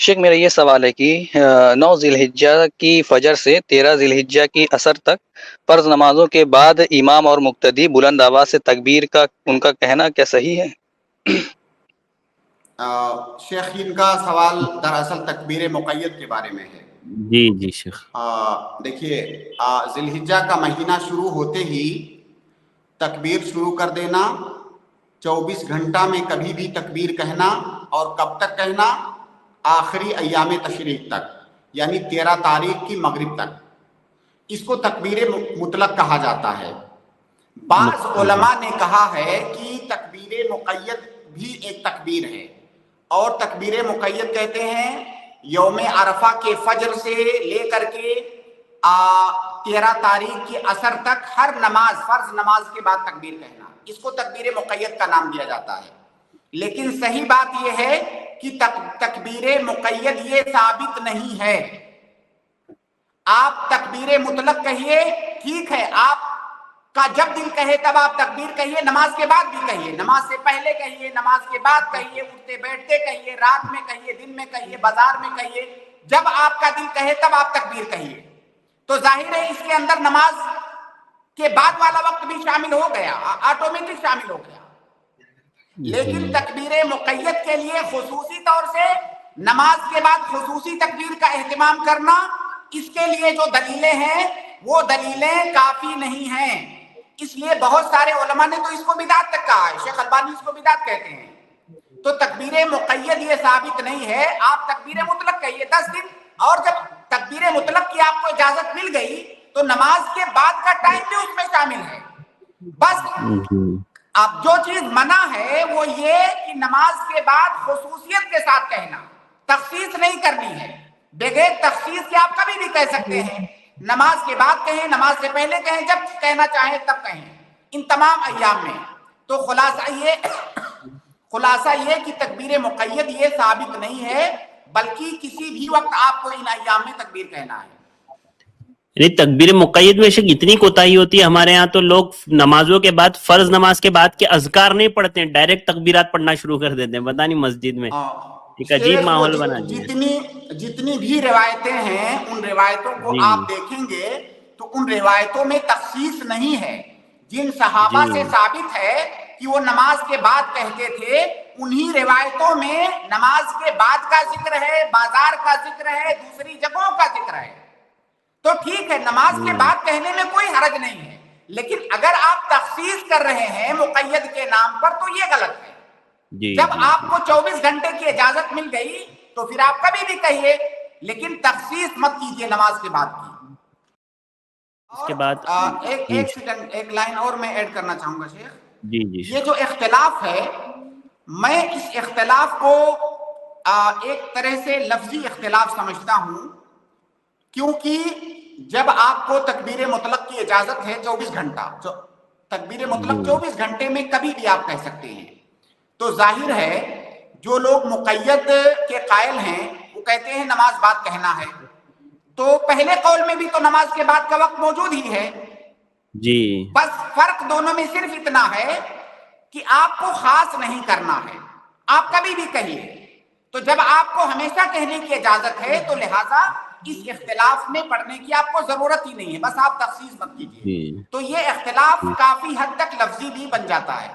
شیخ میرا یہ سوال ہے کہ 9 ذی الحجہ کی فجر سے 13 ذی الحجہ کی عصر تک فرض نمازوں کے بعد امام اور مقتدی بلند آواز سے تکبیر کا ان کا کہنا کیا صحیح ہے؟ شیخ ان کا سوال دراصل تکبیر مقید کے بارے میں ہے۔ جی جی شیخ، دیکھیے ذی الحجہ کا مہینہ شروع ہوتے ہی تکبیر شروع کر دینا، 24 گھنٹہ میں کبھی بھی تکبیر کہنا، اور کب تک کہنا؟ آخری ایام تشریق تک، یعنی 13 تاریخ کی مغرب تک۔ اس کو تکبیر مطلق کہا جاتا ہے۔ بعض علماء نے کہا ہے کہ تکبیر مقید بھی ایک تکبیر ہے، اور تکبیر مقید کہتے ہیں یوم عرفہ کے فجر سے لے کر کے 13 تاریخ کی عصر تک ہر نماز، فرض نماز کے بعد تکبیر کہنا، اس کو تکبیر مقید کا نام دیا جاتا ہے۔ لیکن صحیح بات یہ ہے کہ تکبیر مقید یہ ثابت نہیں ہے۔ آپ تکبیر مطلق کہیے، ٹھیک ہے، آپ کا جب دل کہے تب آپ تکبیر کہیے، نماز کے بعد بھی کہیے، نماز سے پہلے کہیے، نماز کے بعد کہیے، اٹھتے بیٹھتے کہیے، رات میں کہیے، دن میں کہیے، بازار میں کہیے، جب آپ کا دل کہے تب آپ تکبیر کہیے۔ تو ظاہر ہے اس کے اندر نماز کے بعد والا وقت بھی شامل ہو گیا، آٹومیٹک شامل ہو گیا۔ لیکن تکبیر مقید کے لیے خصوصی طور سے نماز کے بعد خصوصی تکبیر کا اہتمام کرنا، اس کے لیے جو دلیلیں ہیں وہ دلیلیں کافی نہیں ہیں۔ اس لیے بہت سارے علماء نے تو اس کو بدعت تک کہا ہے، شیخ البانی اس کو بدعت کہتے ہیں۔ تو تکبیر مقید یہ ثابت نہیں ہے، آپ تکبیر مطلق کہیے 10 دن، اور جب تکبیر مطلق کی آپ کو اجازت مل گئی تو نماز کے بعد کا ٹائم بھی اس میں شامل ہے۔ بس اب جو چیز منع ہے وہ یہ کہ نماز کے بعد خصوصیت کے ساتھ کہنا، تخصیص نہیں کرنی ہے۔ بغیر تخصیص کے آپ کبھی بھی کہہ سکتے ہیں، نماز کے بعد کہیں، نماز سے پہلے کہیں، جب کہنا چاہیں تب کہیں، ان تمام ایام میں۔ تو خلاصہ یہ کہ تکبیر مقید یہ ثابت نہیں ہے، بلکہ کسی بھی وقت آپ کو ان ایام میں تکبیر کہنا ہے۔ یعنی تکبیر مقید میں شک اتنی کوتاہی ہوتی ہے ہمارے ہاں، تو لوگ نمازوں کے بعد، فرض نماز کے بعد کے اذکار نہیں پڑھتے ہیں، ڈائریکٹ تکبیرات پڑھنا شروع کر دیتے ہیں، پتہ نہیں مسجد میں ایک عجیب ماحول بنا دیا۔ جتنی بھی روایتیں ہیں ان روایتوں کو آپ دیکھیں گے تو ان روایتوں میں تخصیص نہیں ہے۔ جن صحابہ سے ثابت ہے کہ وہ نماز کے بعد کہتے تھے، انہی روایتوں میں نماز کے بعد کا ذکر ہے، بازار کا ذکر ہے، دوسری جگہوں کا ذکر ہے۔ تو ٹھیک ہے، نماز کے بعد کہنے میں کوئی حرج نہیں ہے، لیکن اگر آپ تخصیص کر رہے ہیں مقید کے نام پر تو یہ غلط ہے۔ جب آپ کو 24 گھنٹے کی اجازت مل گئی تو پھر آپ کبھی بھی کہیے، لیکن تخصیص مت کیجیے نماز کے بعد کی۔ اس کے بعد ایک سیکنڈ، ایک لائن اور میں ایڈ کرنا چاہوں گا شیخ۔ جی یہ جو اختلاف ہے، میں اس اختلاف کو ایک طرح سے لفظی اختلاف سمجھتا ہوں، کیونکہ جب آپ کو تکبیر مطلق کی اجازت ہے 24 گھنٹہ، تکبیر مطلق 24 گھنٹے میں کبھی بھی آپ کہہ سکتے ہیں، تو ظاہر ہے جو لوگ مقید کے قائل ہیں وہ کہتے ہیں نماز بعد کہنا ہے، تو پہلے قول میں بھی تو نماز کے بعد کا وقت موجود ہی ہے۔ جی، بس فرق دونوں میں صرف اتنا ہے کہ آپ کو خاص نہیں کرنا ہے، آپ کبھی بھی کہیے۔ تو جب آپ کو ہمیشہ کہنے کی اجازت ہے تو لہٰذا اس اختلاف میں پڑھنے کی آپ کو ضرورت ہی نہیں ہے، بس آپ تخصیص مت کیجیے۔ تو یہ اختلاف کافی حد تک لفظی بھی بن جاتا ہے۔